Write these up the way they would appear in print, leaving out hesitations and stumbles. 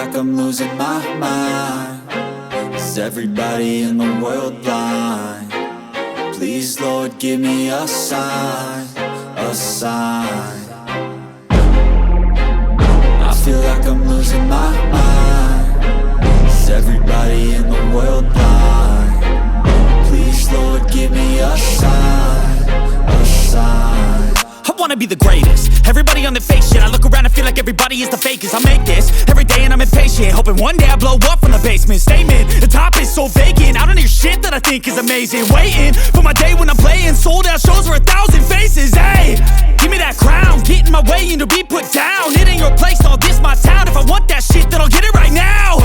like I'm losing my mind. Is everybody in the world blind? Please, Lord, give me a sign, a sign. I feel like I'm losing my mind. Is everybody in the world blind? Please, Lord, give me a sign, a sign. I wanna be the greatest. Everybody on the fake shit. I look around and feel like everybody is the fakest. I make this every day and I'm impatient, hoping one day I blow up from the basement. Statement, the top is so vacant. I don't hear shit that I think is amazing. Waiting for my day when I'm playing sold out shows for 1,000 faces. Hey, give me that crown, get in my way and to be put down. It ain't your place, all this my town. If I want that shit, then I'll get it right now.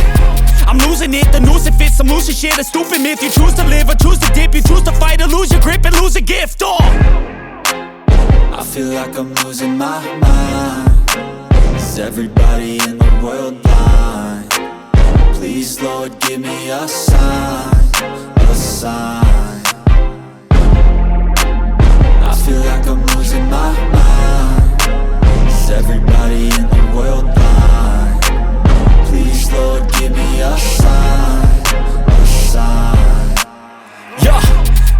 I'm losing it, the noose it fits. I'm losing shit, a stupid myth. You choose to live or choose to dip. You choose to fight or lose your grip and lose a gift. I feel like I'm losing my mind. Is everybody in the world blind? Please, Lord, give me a sign, a sign. I feel like I'm losing my mind. Is everybody in the world blind? Please, Lord, give me a sign, a sign. Yeah.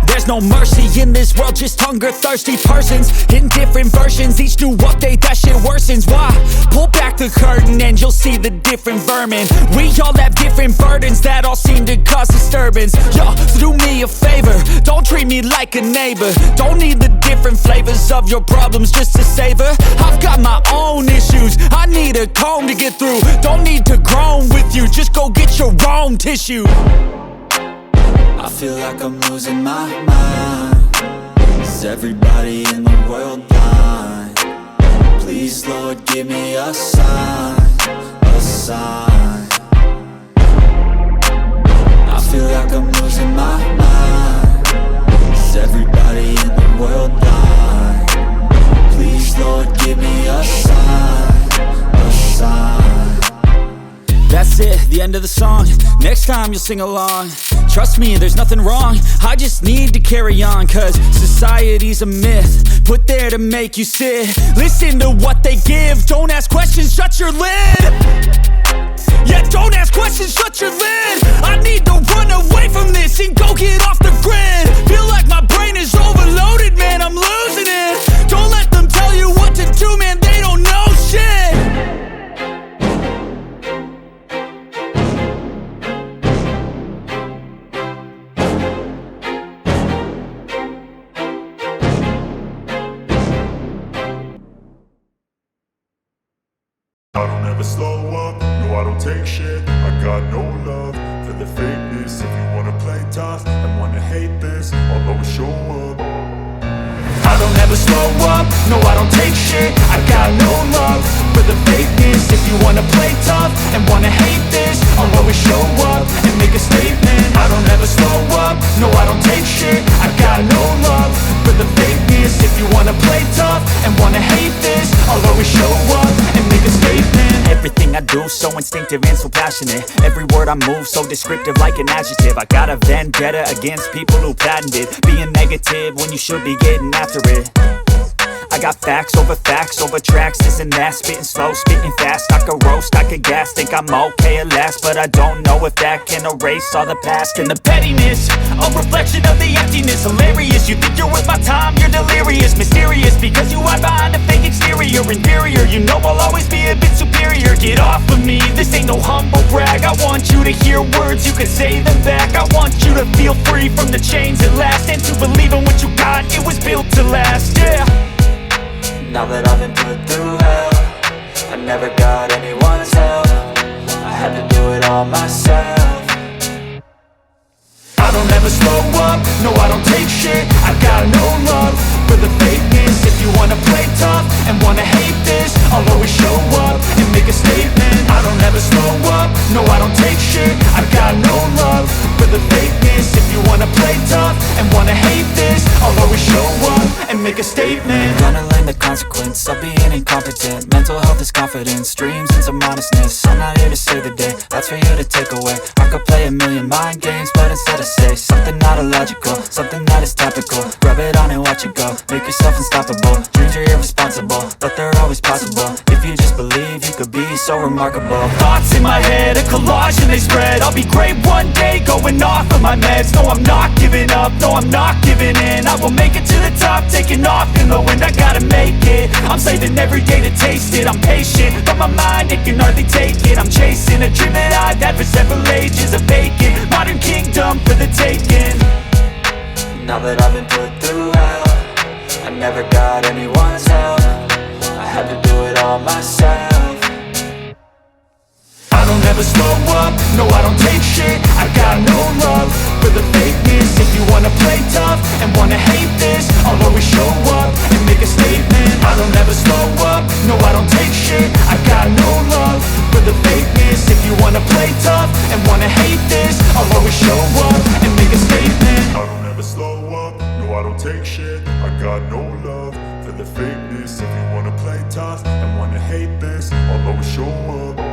There's no mercy in this world, just hunger-thirsty persons in different versions. Each new update, that shit worsens. Why? Pull back the curtain and you'll see the different vermin. We all have different burdens that all seem to cause disturbance. Yo, so do me a favor, don't treat me like a neighbor. Don't need the different flavors of your problems just to savor. I've got my own issues, I need a comb to get through. Don't need to groan with you, just go get your own tissue. I feel like I'm losing my mind. Is everybody in the world blind? Please, Lord, give me a sign, a sign. I feel like I'm losing my mind. Is everybody in the world blind? Please, Lord, give me a sign, a sign. That's it, the end of the song. Next time you'll sing along. Trust me, there's nothing wrong. I just need to carry on, cause society's a myth put there to make you sit. Listen to what they give. Don't ask questions, shut your lid. Yeah, don't ask questions, shut your lid. I need to run away from this and go get off the grid. Feel like my brain is overloaded, man, I'm losing it. Don't let them tell you what to do, man, they don't know shit. I don't ever slow up, no I don't take shit. I got no love for the fakeness. If you wanna play tough and wanna hate this, I'll always show up. I don't ever slow up, no I don't take shit. I got no love for the fakeness. If you wanna play tough and wanna hate this, I'll always show up and make a statement. I don't ever slow up, no I don't take shit. I got no love for the fakeness. If you wanna play tough and wanna hate this, I'll always show up and make a statement. Everything I do so instinctive and so passionate. Every word I move so descriptive like an adjective. I got a vendetta against people who patented being negative when you should be getting after it. I got facts over tracks, this and that. Spitting slow, spitting fast. I could roast, I could gas. Think I'm okay at last, but I don't know if that can erase all the past. And the pettiness, a reflection of the emptiness. Hilarious, you think you're worth my time, you're delirious. Mysterious, because you hide behind a fake exterior. Inferior, you know I'll always be a bit superior. Get off of me, this ain't no humble brag. I want you to hear words, you can say them back. I want you to feel free from the chains at last, and to believe in what you got, it was built to last, yeah. Now that I've been put through hell, I never got anyone's help. I had to do it all myself. I don't ever slow up, no I don't take shit. I got no love for the fakeness. If you wanna play tough and wanna hate this, I'll always show up and make a statement. I don't ever slow up, no I don't take shit. I got no love for the fakeness. If you wanna play tough and wanna hate this, I'll always show up and make a statement. Gonna learn the consequence of being incompetent. Mental health is confidence, dreams and some honestness. I'm not here to save the day, that's for you to take away. I could play a million mind games, but instead I say something not illogical, something that is topical. Rub it on and watch it go, make yourself unstoppable. Dreams are irresponsible, but they're always possible. If you just believe, you could be so remarkable. Thoughts in my head, a collage and they spread. I'll be great one day, going off of my meds. No, I'm not giving up, no, I'm not giving in. I will make it to the top, taking off in the wind. I gotta make it, I'm saving every day to taste it. I'm patient, but my mind, it can hardly take it. I'm chasing a dream that I've had for several ages. A vacant, modern kingdom for the taking. Now that I've been put through hell, I never got anyone's help. I had to do it all myself. I don't ever slow up, no I don't take shit. I got no love for the fakeness. If you wanna play tough and wanna hate this, I'll always show up and make a statement. I don't ever slow up, no I don't take shit. I got no love for the fakeness. If you wanna play tough and wanna hate this, I'll always show up and make a statement. I don't ever slow up, no I don't take shit. I got no love for the fakeness. If you wanna play tough and wanna hate this, I'll always show up.